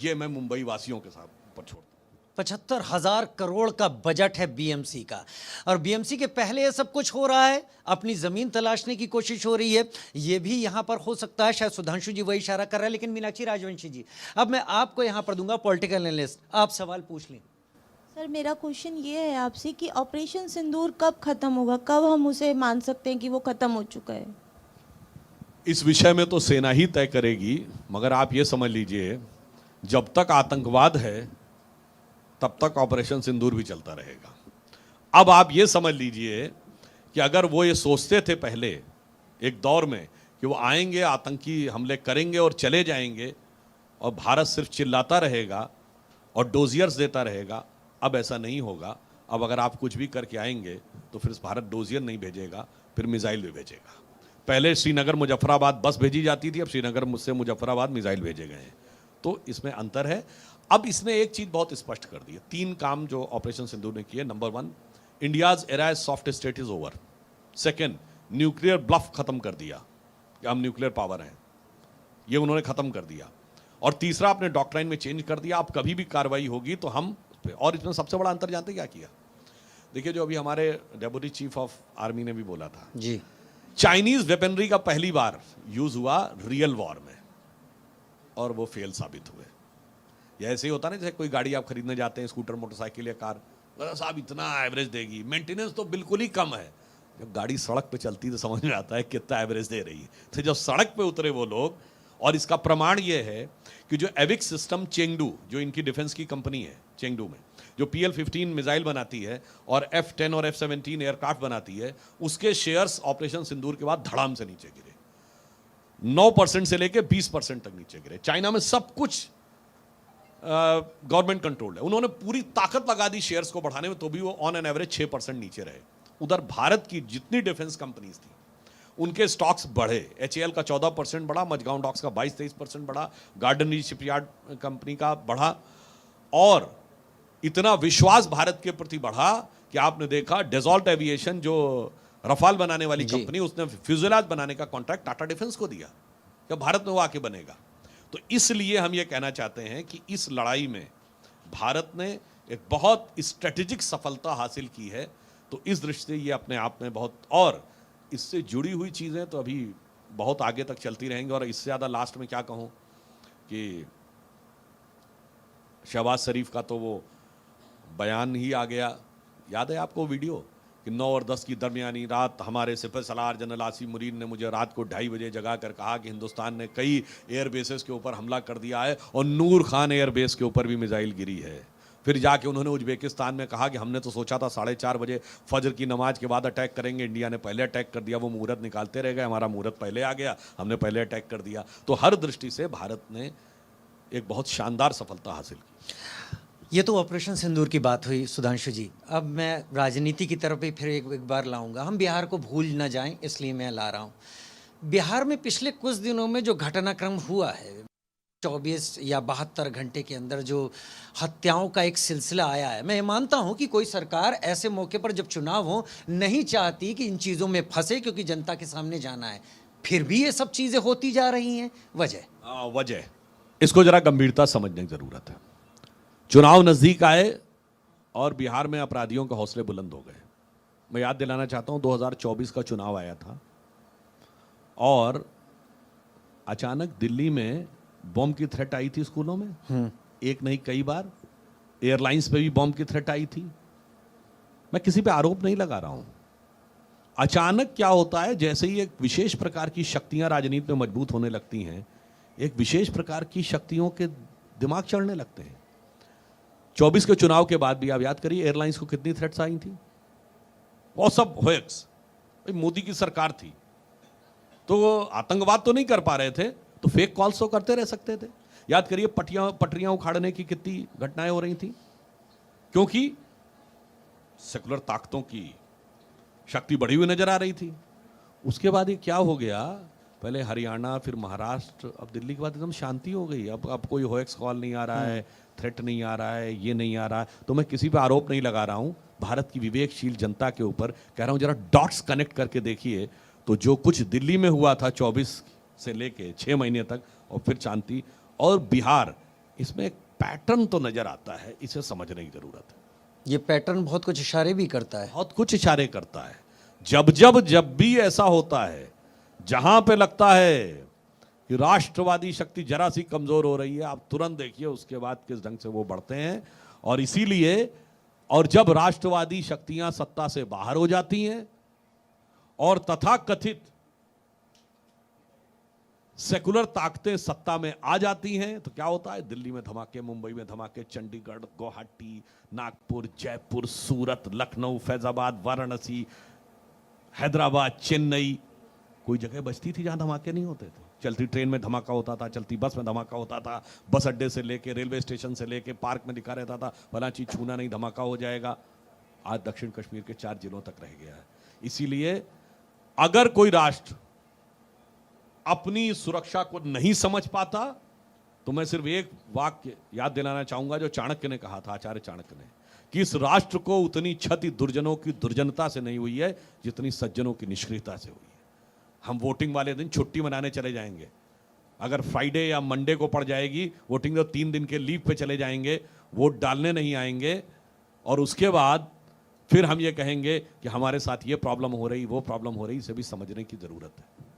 ये मैं मुंबई वासियों के साथ ऊपर छोड़ 75,000 करोड़ का बजट है बीएमसी का, और बीएमसी के पहले ये सब कुछ हो रहा है, अपनी ज़मीन तलाशने की कोशिश हो रही है। ये भी यहाँ पर हो सकता है, शायद सुधांशु जी वही इशारा कर रहा है। लेकिन मीनाक्षी राजवंशी जी, अब मैं आपको यहाँ पर दूंगा पॉलिटिकल एनालिस्ट, आप सवाल पूछ लें। सर, मेरा क्वेश्चन ये है आपसे कि ऑपरेशन सिंदूर कब ख़त्म होगा, कब हम उसे मान सकते हैं कि वो ख़त्म हो चुका है? इस विषय में तो सेना ही तय करेगी, मगर आप ये समझ लीजिए, जब तक आतंकवाद है तब तक ऑपरेशन सिंदूर भी चलता रहेगा। अब आप ये समझ लीजिए कि अगर वो ये सोचते थे पहले एक दौर में कि वो आएंगे, आतंकी हमले करेंगे और चले जाएंगे और भारत सिर्फ चिल्लाता रहेगा और डोजियर्स देता रहेगा, अब ऐसा नहीं होगा। अब अगर आप कुछ भी करके आएंगे तो फिर भारत डोजियर नहीं भेजेगा, फिर मिसाइल भी भेजेगा। पहले श्रीनगर मुजफ्फराबाद बस भेजी जाती थी, अब श्रीनगर मुझसे मुजफ्फराबाद मिसाइल भेजे गए हैं। तो इसमें अंतर है। अब इसने एक चीज बहुत स्पष्ट कर दी है, 3 काम जो ऑपरेशन सिंदूर ने किए। Number 1, India's era as soft state is over. Second, nuclear bluff खत्म कर दिया कि हम न्यूक्लियर पावर हैं, ये उन्होंने खत्म कर दिया। और तीसरा, अपने डॉक्ट्राइन में चेंज कर दिया, अब कभी भी कार्रवाई होगी तो हम उस पे। और इसमें सबसे बड़ा अंतर जानते क्या किया? देखिए, जो अभी हमारे डेप्यूटी चीफ ऑफ आर्मी ने भी बोला था जी, चाइनीज वेपनरी का पहली बार यूज हुआ रियल वॉर में और वो फेल साबित हुए। ये ऐसे ही होता ना, जैसे कोई गाड़ी आप खरीदने जाते हैं, स्कूटर, मोटरसाइकिल या कार, साहब इतना एवरेज देगी, मेंटेनेंस तो बिल्कुल ही कम है। जब गाड़ी सड़क पे चलती तो समझ में आता है कितना एवरेज दे रही है। तो जब सड़क पे उतरे वो लोग, और इसका प्रमाण ये है कि जो एविक सिस्टम चेंगडू, जो इनकी डिफेंस की कंपनी है चेंगडू में, जो PL-15 मिसाइल बनाती है और F-10 और F-17 एयरक्राफ्ट बनाती है, उसके शेयर्स ऑपरेशन सिंदूर के बाद धड़ाम से नीचे गिरे, 9% से लेके 20% तक नीचे गिरे। चाइना में सब कुछ गवर्नमेंट कंट्रोल्ड है, उन्होंने पूरी ताकत लगा दी शेयर्स को बढ़ाने में, तो भी वो ऑन एन एवरेज 6% नीचे रहे। उधर भारत की जितनी डिफेंस कंपनीज थी उनके स्टॉक्स बढ़े। HAL का 14% बढ़ा, मझगांव डॉक्स का 22-23% बढ़ा, गार्डन रीच शिपयार्ड कंपनी का बढ़ा, और इतना विश्वास भारत के प्रति बढ़ा कि आपने देखा डेजॉल्ट एविएशन, जो रफाल बनाने वाली कंपनी, उसने फ्यूजलाज बनाने का कॉन्ट्रैक्ट टाटा डिफेंस को दिया कि भारत में वो आके बनेगा। तो इसलिए हम ये कहना चाहते हैं कि इस लड़ाई में भारत ने एक बहुत स्ट्रेटेजिक सफलता हासिल की है। तो इस दृष्टि से ये अपने आप में बहुत, और इससे जुड़ी हुई चीज़ें तो अभी बहुत आगे तक चलती रहेंगी। और इससे ज़्यादा लास्ट में क्या कहूँ कि शहबाज शरीफ का तो वो बयान ही आ गया, याद है आपको वीडियो कि 9 और 10 की दरमियानी रात हमारे सिपह सलार जनरल आसिम मुनीर ने मुझे रात को 2:30 बजे जगा कर कहा कि हिंदुस्तान ने कई एयर बेसेस के ऊपर हमला कर दिया है और नूर खान एयर बेस के ऊपर भी मिसाइल गिरी है। फिर जाके उन्होंने उज्बेकिस्तान में कहा कि हमने तो सोचा था 4:30 बजे फजर की नमाज के बाद अटैक करेंगे, इंडिया ने पहले अटैक कर दिया, वो मुहूर्त निकालते रह गए, हमारा मुहूर्त पहले आ गया, हमने पहले अटैक कर दिया। तो हर दृष्टि से भारत ने एक बहुत शानदार सफलता हासिल की। ये तो ऑपरेशन सिंदूर की बात हुई सुधांशु जी। अब मैं राजनीति की तरफ ही फिर एक बार लाऊंगा। हम बिहार को भूल न जाएं, इसलिए मैं ला रहा हूँ। बिहार में पिछले कुछ दिनों में जो घटनाक्रम हुआ है, 24 या 72 घंटे के अंदर जो हत्याओं का एक सिलसिला आया है, मैं मानता हूं कि कोई सरकार ऐसे मौके पर जब चुनाव हो नहीं चाहती कि इन चीज़ों में फंसे, क्योंकि जनता के सामने जाना है। फिर भी ये सब चीज़ें होती जा रही हैं। वजह इसको जरा गंभीरता समझने की जरूरत है। चुनाव नजदीक आए और बिहार में अपराधियों के हौसले बुलंद हो गए। मैं याद दिलाना चाहता हूं 2024 का चुनाव आया था और अचानक दिल्ली में बॉम्ब की थ्रेट आई थी स्कूलों में, एक नहीं कई बार। एयरलाइंस पे भी बॉम्ब की थ्रेट आई थी। मैं किसी पे आरोप नहीं लगा रहा हूं। अचानक क्या होता है, जैसे ही एक विशेष प्रकार की शक्तियां राजनीति में मजबूत होने लगती हैं, एक विशेष प्रकार की शक्तियों के दिमाग चढ़ने लगते हैं। 24 के चुनाव के बाद भी आप याद करिए एयरलाइंस को कितनी थ्रेट्स आई थी, वो सब होएक्स। मोदी की सरकार थी तो वो आतंकवाद तो नहीं कर पा रहे थे, तो फेक कॉल्स तो करते रह सकते थे। याद करिए पटरियां उखाड़ने की कितनी घटनाएं हो रही थी, क्योंकि सेकुलर ताकतों की शक्ति बढ़ी हुई नजर आ रही थी। उसके बाद ये क्या हो गया, पहले हरियाणा फिर महाराष्ट्र, अब दिल्ली के बाद एकदम शांति हो गई। अब कोई होएक्स कॉल नहीं आ रहा है, थ्रेट नहीं आ रहा है, ये नहीं आ रहा है। तो मैं किसी पे आरोप नहीं लगा रहा हूं, भारत की विवेकशील जनता के ऊपर कह रहा हूं, जरा डॉट्स कनेक्ट करके देखिए। तो जो कुछ दिल्ली में हुआ था 24 से लेके 6 महीने तक, और फिर शांति, और बिहार इसमें एक पैटर्न तो नजर आता है, इसे समझने की जरूरत है। ये पैटर्न बहुत कुछ इशारे भी करता है। बहुत कुछ इशारे करता है। जब भी ऐसा होता है जहां पे लगता है कि राष्ट्रवादी शक्ति जरा सी कमजोर हो रही है, आप तुरंत देखिए उसके बाद किस ढंग से वो बढ़ते हैं। और इसीलिए, और जब राष्ट्रवादी शक्तियां सत्ता से बाहर हो जाती हैं और तथाकथित सेकुलर ताकतें सत्ता में आ जाती हैं, तो क्या होता है? दिल्ली में धमाके, मुंबई में धमाके, चंडीगढ़, गुवाहाटी, नागपुर, जयपुर, सूरत, लखनऊ, फैजाबाद, वाराणसी, हैदराबाद, चेन्नई, कोई जगह बचती थी जहां धमाके नहीं होते थे? चलती ट्रेन में धमाका होता था, चलती बस में धमाका होता था, बस अड्डे से लेके रेलवे स्टेशन से लेके पार्क में लिखा रहता था फला चीज छूना नहीं, धमाका हो जाएगा। आज दक्षिण कश्मीर के 4 जिलों तक रह गया है। इसीलिए अगर कोई राष्ट्र अपनी सुरक्षा को नहीं समझ पाता, तो मैं सिर्फ एक वाक्य याद दिलाना चाहूंगा जो चाणक्य ने कहा था, आचार्य चाणक्य ने, कि इस राष्ट्र को उतनी क्षति दुर्जनों की दुर्जनता से नहीं हुई है जितनी सज्जनों की निष्क्रियता से हुई है। हम वोटिंग वाले दिन छुट्टी मनाने चले जाएंगे, अगर फ्राइडे या मंडे को पड़ जाएगी वोटिंग, तो 3 दिन के लीव पे चले जाएंगे, वोट डालने नहीं आएंगे, और उसके बाद फिर हम ये कहेंगे कि हमारे साथ ये प्रॉब्लम हो रही, वो प्रॉब्लम हो रही। इसे भी समझने की जरूरत है।